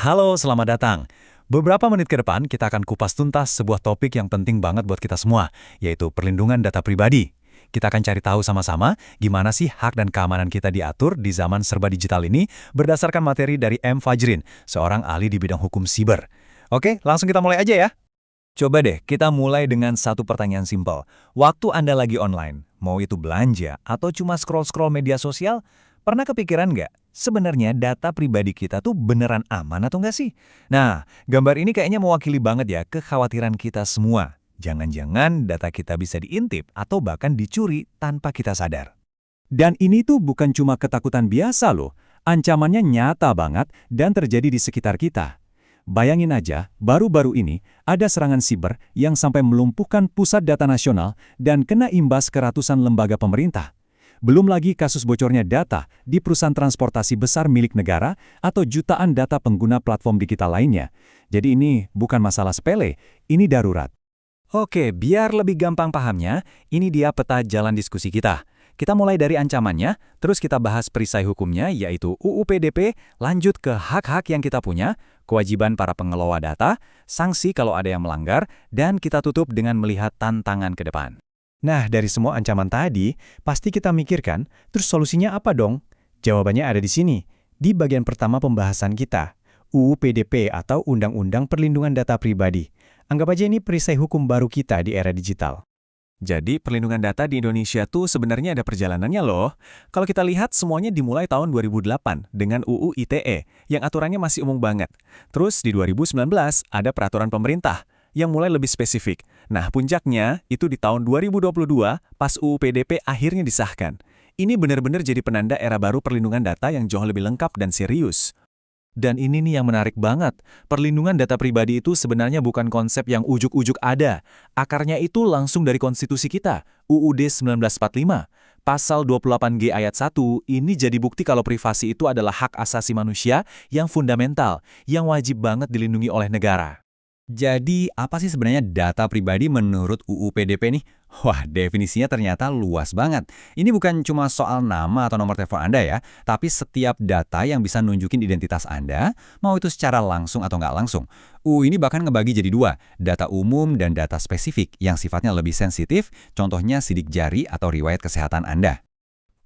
Halo, selamat datang. Beberapa menit ke depan kita akan kupas tuntas sebuah topik yang penting banget buat kita semua, yaitu perlindungan data pribadi. Kita akan cari tahu sama-sama gimana sih hak dan keamanan kita diatur di zaman serba digital ini berdasarkan materi dari M. Fajrin, seorang ahli di bidang hukum siber. Oke, langsung kita mulai aja ya. Coba deh, kita mulai dengan satu pertanyaan simpel. Waktu Anda lagi online, mau itu belanja atau cuma scroll-scroll media sosial, pernah kepikiran nggak? Sebenarnya data pribadi kita tuh beneran aman atau nggak sih? Nah, gambar ini kayaknya mewakili banget ya kekhawatiran kita semua. Jangan-jangan data kita bisa diintip atau bahkan dicuri tanpa kita sadar. Dan ini tuh bukan cuma ketakutan biasa loh, ancamannya nyata banget dan terjadi di sekitar kita. Bayangin aja, baru-baru ini ada serangan siber yang sampai melumpuhkan pusat data nasional dan kena imbas ke ratusan lembaga pemerintah. Belum lagi kasus bocornya data di perusahaan transportasi besar milik negara atau jutaan data pengguna platform digital lainnya. Jadi ini bukan masalah sepele, ini darurat. Oke, biar lebih gampang pahamnya, ini dia peta jalan diskusi kita. Kita mulai dari ancamannya, terus kita bahas perisai hukumnya yaitu UU PDP, lanjut ke hak-hak yang kita punya, kewajiban para pengelola data, sanksi kalau ada yang melanggar, dan kita tutup dengan melihat tantangan ke depan. Nah, dari semua ancaman tadi, pasti kita mikirkan, terus solusinya apa dong? Jawabannya ada di sini, di bagian pertama pembahasan kita, UU PDP atau Undang-Undang Perlindungan Data Pribadi. Anggap aja ini perisai hukum baru kita di era digital. Jadi, perlindungan data di Indonesia tuh sebenarnya ada perjalanannya loh. Kalau kita lihat, semuanya dimulai tahun 2008 dengan UU ITE, yang aturannya masih umum banget. Terus di 2019 ada peraturan pemerintah, yang mulai lebih spesifik. Nah, puncaknya itu di tahun 2022 pas UU PDP akhirnya disahkan. Ini benar-benar jadi penanda era baru perlindungan data yang jauh lebih lengkap dan serius. Dan ini nih yang menarik banget. Perlindungan data pribadi itu sebenarnya bukan konsep yang ujuk-ujuk ada. Akarnya itu langsung dari konstitusi kita, UUD 1945. Pasal 28G ayat 1 ini jadi bukti kalau privasi itu adalah hak asasi manusia yang fundamental, yang wajib banget dilindungi oleh negara. Jadi, apa sih sebenarnya data pribadi menurut UU PDP nih? Wah, definisinya ternyata luas banget. Ini bukan cuma soal nama atau nomor telepon Anda ya, tapi setiap data yang bisa nunjukin identitas Anda, mau itu secara langsung atau nggak langsung. UU ini bahkan ngebagi jadi dua, data umum dan data spesifik yang sifatnya lebih sensitif, contohnya sidik jari atau riwayat kesehatan Anda.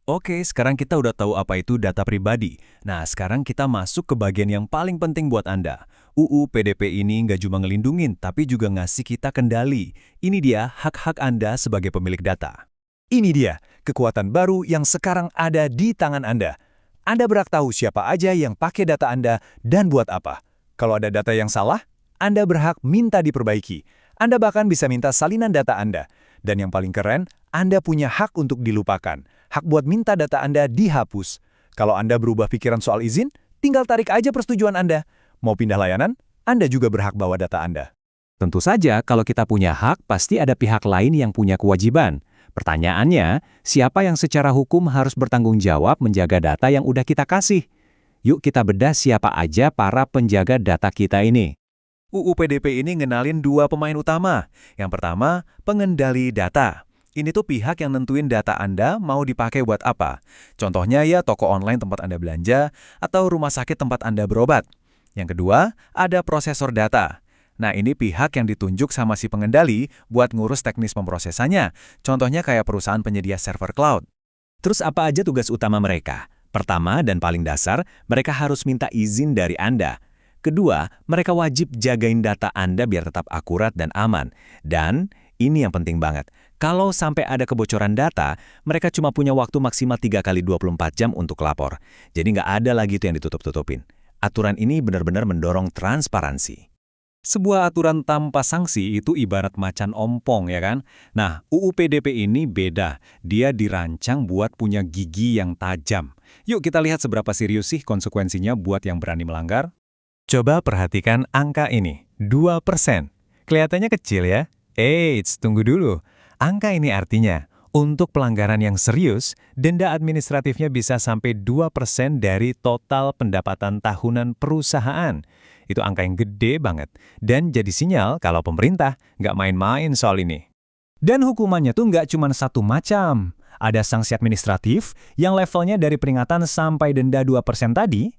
Oke, sekarang kita udah tahu apa itu data pribadi. Nah, sekarang kita masuk ke bagian yang paling penting buat Anda. UU PDP ini nggak cuma ngelindungin, tapi juga ngasih kita kendali. Ini dia hak-hak Anda sebagai pemilik data. Ini dia kekuatan baru yang sekarang ada di tangan Anda. Anda berhak tahu siapa aja yang pakai data Anda dan buat apa. Kalau ada data yang salah, Anda berhak minta diperbaiki. Anda bahkan bisa minta salinan data Anda. Dan yang paling keren, Anda punya hak untuk dilupakan. Hak buat minta data Anda dihapus. Kalau Anda berubah pikiran soal izin, tinggal tarik aja persetujuan Anda. Mau pindah layanan, Anda juga berhak bawa data Anda. Tentu saja kalau kita punya hak, pasti ada pihak lain yang punya kewajiban. Pertanyaannya, siapa yang secara hukum harus bertanggung jawab menjaga data yang udah kita kasih? Yuk kita bedah siapa aja para penjaga data kita ini. UU PDP ini ngenalin dua pemain utama. Yang pertama, pengendali data. Ini tuh pihak yang nentuin data Anda mau dipakai buat apa. Contohnya ya toko online tempat Anda belanja atau rumah sakit tempat Anda berobat. Yang kedua, ada prosesor data. Nah, ini pihak yang ditunjuk sama si pengendali buat ngurus teknis pemrosesannya. Contohnya kayak perusahaan penyedia server cloud. Terus apa aja tugas utama mereka? Pertama dan paling dasar, mereka harus minta izin dari Anda. Kedua, mereka wajib jagain data Anda biar tetap akurat dan aman. Dan ini yang penting banget. Kalau sampai ada kebocoran data, mereka cuma punya waktu maksimal 3 kali 24 jam untuk lapor. Jadi nggak ada lagi itu yang ditutup-tutupin. Aturan ini benar-benar mendorong transparansi. Sebuah aturan tanpa sanksi itu ibarat macan ompong, ya kan? Nah, UU PDP ini beda. Dia dirancang buat punya gigi yang tajam. Yuk kita lihat seberapa serius sih konsekuensinya buat yang berani melanggar. Coba perhatikan angka ini, 2%. Kelihatannya kecil ya? Eits, tunggu dulu. Angka ini artinya, untuk pelanggaran yang serius, denda administratifnya bisa sampai 2% dari total pendapatan tahunan perusahaan. Itu angka yang gede banget. Dan jadi sinyal kalau pemerintah nggak main-main soal ini. Dan hukumannya tuh nggak cuma satu macam. Ada sanksi administratif yang levelnya dari peringatan sampai denda 2% tadi.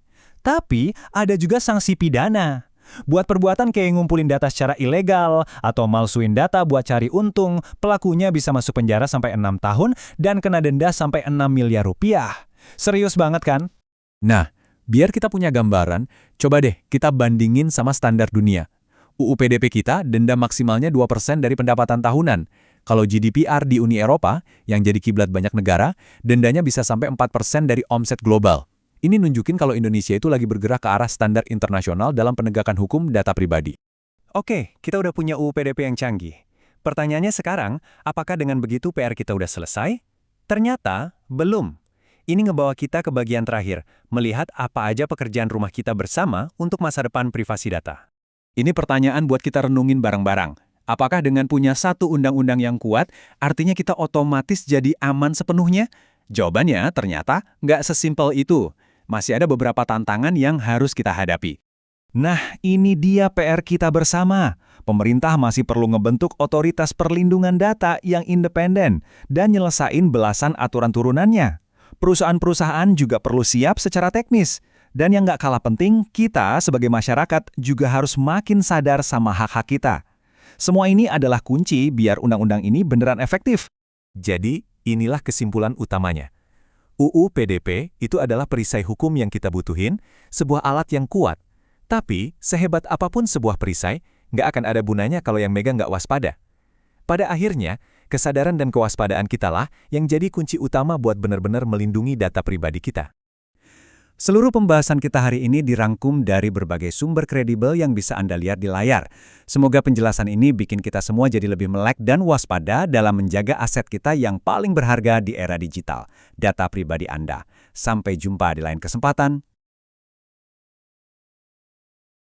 Tapi ada juga sanksi pidana. Buat perbuatan kayak ngumpulin data secara ilegal atau malsuin data buat cari untung, pelakunya bisa masuk penjara sampai 6 tahun dan kena denda sampai 6 miliar rupiah. Serius banget kan? Nah, biar kita punya gambaran, coba deh kita bandingin sama standar dunia. UU PDP kita denda maksimalnya 2% dari pendapatan tahunan. Kalau GDPR di Uni Eropa, yang jadi kiblat banyak negara, dendanya bisa sampai 4% dari omset global. Ini nunjukin kalau Indonesia itu lagi bergerak ke arah standar internasional dalam penegakan hukum data pribadi. Oke, kita udah punya UU PDP yang canggih. Pertanyaannya sekarang, apakah dengan begitu PR kita udah selesai? Ternyata, belum. Ini ngebawa kita ke bagian terakhir, melihat apa aja pekerjaan rumah kita bersama untuk masa depan privasi data. Ini pertanyaan buat kita renungin bareng-bareng. Apakah dengan punya satu undang-undang yang kuat, artinya kita otomatis jadi aman sepenuhnya? Jawabannya ternyata nggak sesimpel itu. Masih ada beberapa tantangan yang harus kita hadapi. Nah, ini dia PR kita bersama. Pemerintah masih perlu ngebentuk otoritas perlindungan data yang independen dan nyelesain belasan aturan turunannya. Perusahaan-perusahaan juga perlu siap secara teknis. Dan yang nggak kalah penting, kita sebagai masyarakat juga harus makin sadar sama hak-hak kita. Semua ini adalah kunci biar undang-undang ini beneran efektif. Jadi, inilah kesimpulan utamanya. UU PDP itu adalah perisai hukum yang kita butuhin, sebuah alat yang kuat. Tapi, sehebat apapun sebuah perisai, nggak akan ada gunanya kalau yang megang nggak waspada. Pada akhirnya, kesadaran dan kewaspadaan kitalah yang jadi kunci utama buat benar-benar melindungi data pribadi kita. Seluruh pembahasan kita hari ini dirangkum dari berbagai sumber kredibel yang bisa Anda lihat di layar. Semoga penjelasan ini bikin kita semua jadi lebih melek dan waspada dalam menjaga aset kita yang paling berharga di era digital, data pribadi Anda. Sampai jumpa di lain kesempatan.